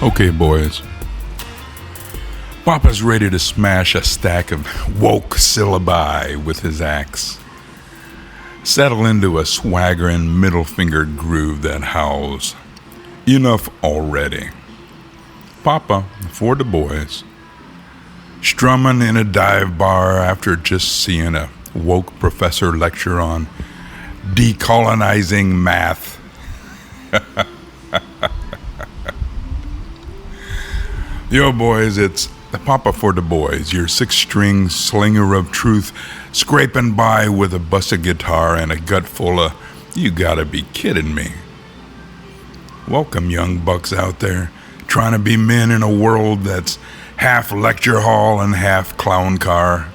Okay, boys. Papa's ready to smash a stack of woke syllabi with his axe. Settle into a swaggering middle-fingered groove that howls. Enough already. Papa, for the boys. Strumming in a dive bar after just seeing a woke professor lecture on decolonizing math. Yo, boys, it's the Papa for the boys, your six-string slinger of truth, scraping by with a busted guitar and a gut full of, you gotta be kidding me. Welcome, young bucks out there, trying to be men in a world that's half lecture hall and half clown car.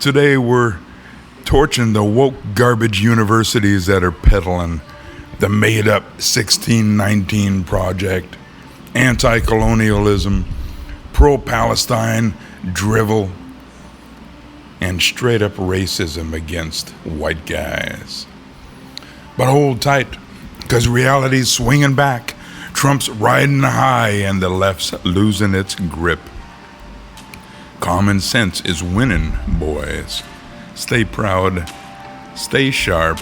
Today we're torching the woke garbage universities that are peddling the made-up 1619 project, anti-colonialism, pro-Palestine, drivel, and straight-up racism against white guys. But hold tight, because reality's swinging back. Trump's riding high and the left's losing its grip. Common sense is winning, boys. Stay proud, stay sharp,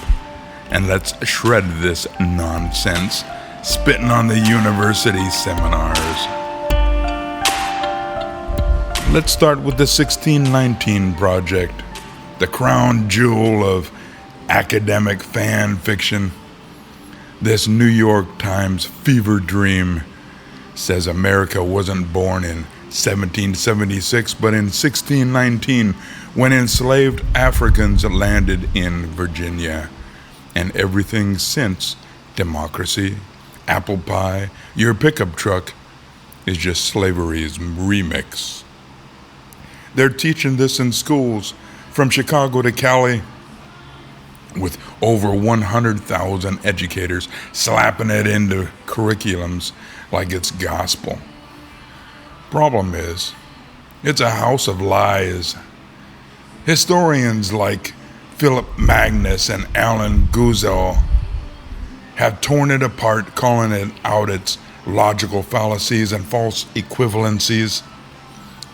and let's shred this nonsense, spitting on the university seminars. Let's start with the 1619 project, the crown jewel of academic fan fiction. This New York Times fever dream says America wasn't born in 1776, but in 1619, when enslaved Africans landed in Virginia. And everything since, democracy, apple pie, your pickup truck, is just slavery's remix. They're teaching this in schools from Chicago to Cali, with over 100,000 educators slapping it into curriculums like it's gospel. Problem is, it's a house of lies. Historians like Philip Magnus and Alan Guzel have torn it apart, calling it out its logical fallacies and false equivalencies,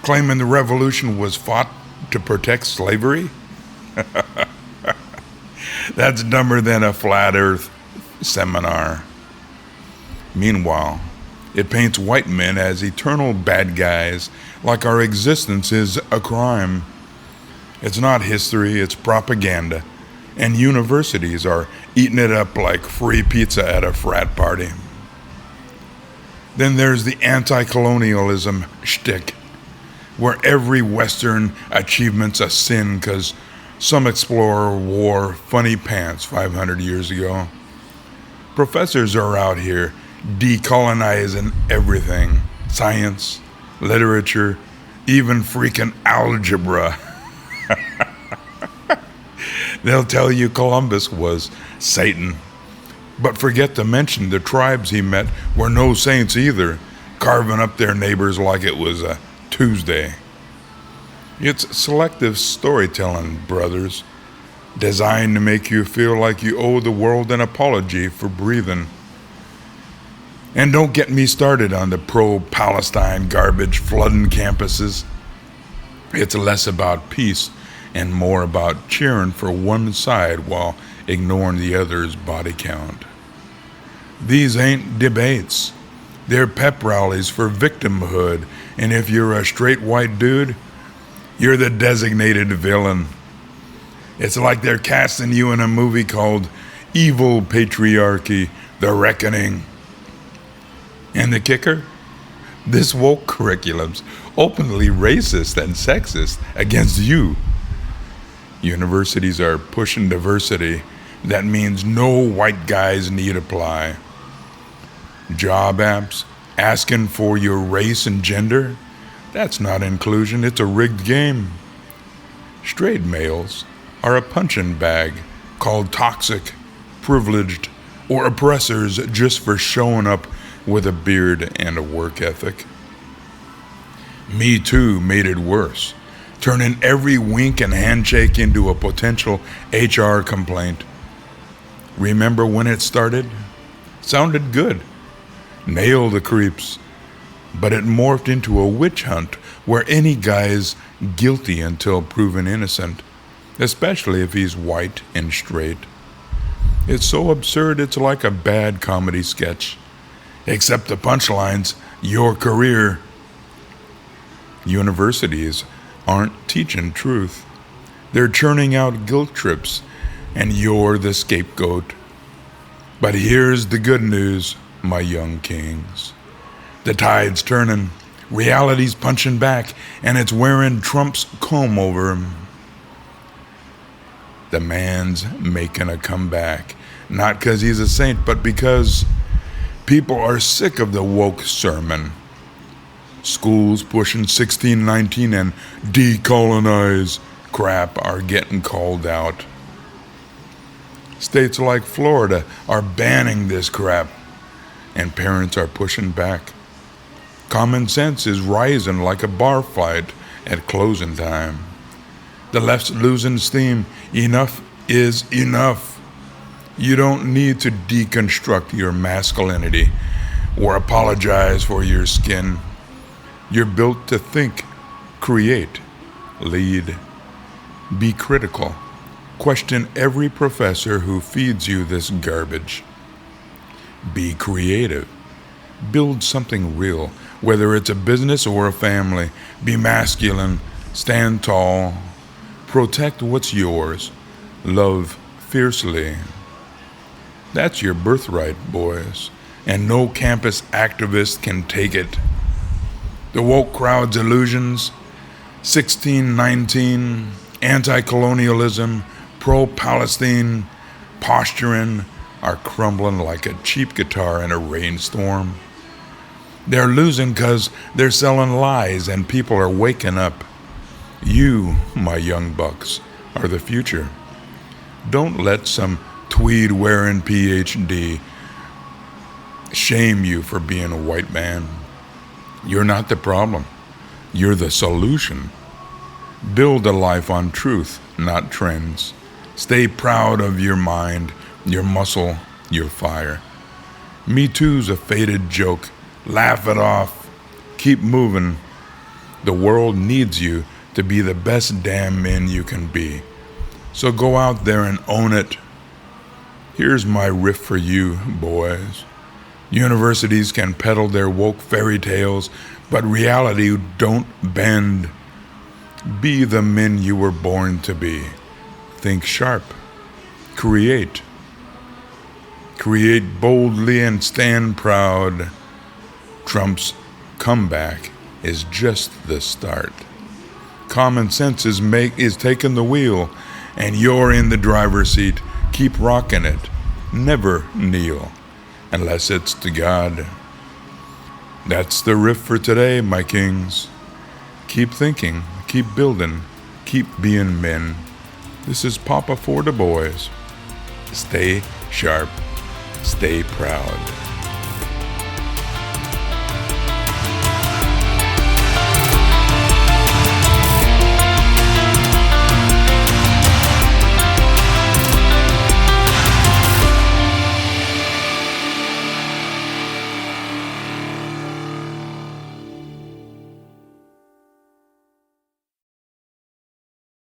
claiming the revolution was fought to protect slavery. That's dumber than a flat earth seminar. Meanwhile, it paints white men as eternal bad guys, like our existence is a crime. It's not history, it's propaganda, and universities are eating it up like free pizza at a frat party. Then there's the anti-colonialism shtick, where every Western achievement's a sin because some explorer wore funny pants 500 years ago. Professors are out here decolonizing everything. Science, literature, even freaking algebra. They'll tell you Columbus was Satan, but forget to mention the tribes he met were no saints either, carving up their neighbors like it was a Tuesday. It's selective storytelling, brothers, designed to make you feel like you owe the world an apology for breathing. And don't get me started on the pro-Palestine garbage flooding campuses. It's less about peace and more about cheering for one side while ignoring the other's body count. These ain't debates. They're pep rallies for victimhood, and if you're a straight white dude, you're the designated villain. It's like they're casting you in a movie called Evil Patriarchy, The Reckoning. And the kicker? This woke curriculum's openly racist and sexist against you. Universities are pushing diversity. That means no white guys need apply. Job apps asking for your race and gender? That's not inclusion, it's a rigged game. Straight males are a punching bag called toxic, privileged, or oppressors just for showing up with a beard and a work ethic. Me Too made it worse, turning every wink and handshake into a potential HR complaint. Remember when it started? Sounded good. nail the creeps. But it morphed into a witch hunt where any guy's guilty until proven innocent, especially if he's white and straight. It's so absurd it's like a bad comedy sketch. Except the punchline's your career. Universities aren't teaching truth. They're churning out guilt trips, and you're the scapegoat. But here's the good news, my young kings. The tide's turning, reality's punching back, and it's wearing Trump's comb over him. The man's making a comeback, not because he's a saint, but because people are sick of the woke sermon. Schools pushing 1619 and decolonize crap are getting called out. States like Florida are banning this crap, and parents are pushing back. Common sense is rising like a bar fight at closing time. The left's losing steam. Enough is enough. You don't need to deconstruct your masculinity or apologize for your skin. You're built to think, create, lead. Be critical. Question every professor who feeds you this garbage. Be creative. Build something real, whether it's a business or a family. Be masculine. Stand tall. Protect what's yours. Love fiercely. That's your birthright, boys, and no campus activist can take it. The woke crowd's illusions, 1619, anti-colonialism, pro-Palestine, posturing, are crumbling like a cheap guitar in a rainstorm. They're losing because they're selling lies and people are waking up. You, my young bucks, are the future. Don't let some tweed-wearing PhD shame you for being a white man. You're not the problem. You're the solution. Build a life on truth, not trends. Stay proud of your mind, your muscle, your fire. Me Too's a faded joke. Laugh it off. Keep moving. The world needs you to be the best damn men you can be. So go out there and own it. Here's my riff for you, boys. Universities can peddle their woke fairy tales, but reality don't bend. Be the men you were born to be. Think sharp. Create. Create boldly and stand proud. Trump's comeback is just the start. Common sense is taking the wheel, and you're in the driver's seat. Keep rocking it. Never kneel, unless it's to God. That's the riff for today, my kings. Keep thinking, keep building, keep being men. This is Papa for the boys. Stay sharp, stay proud.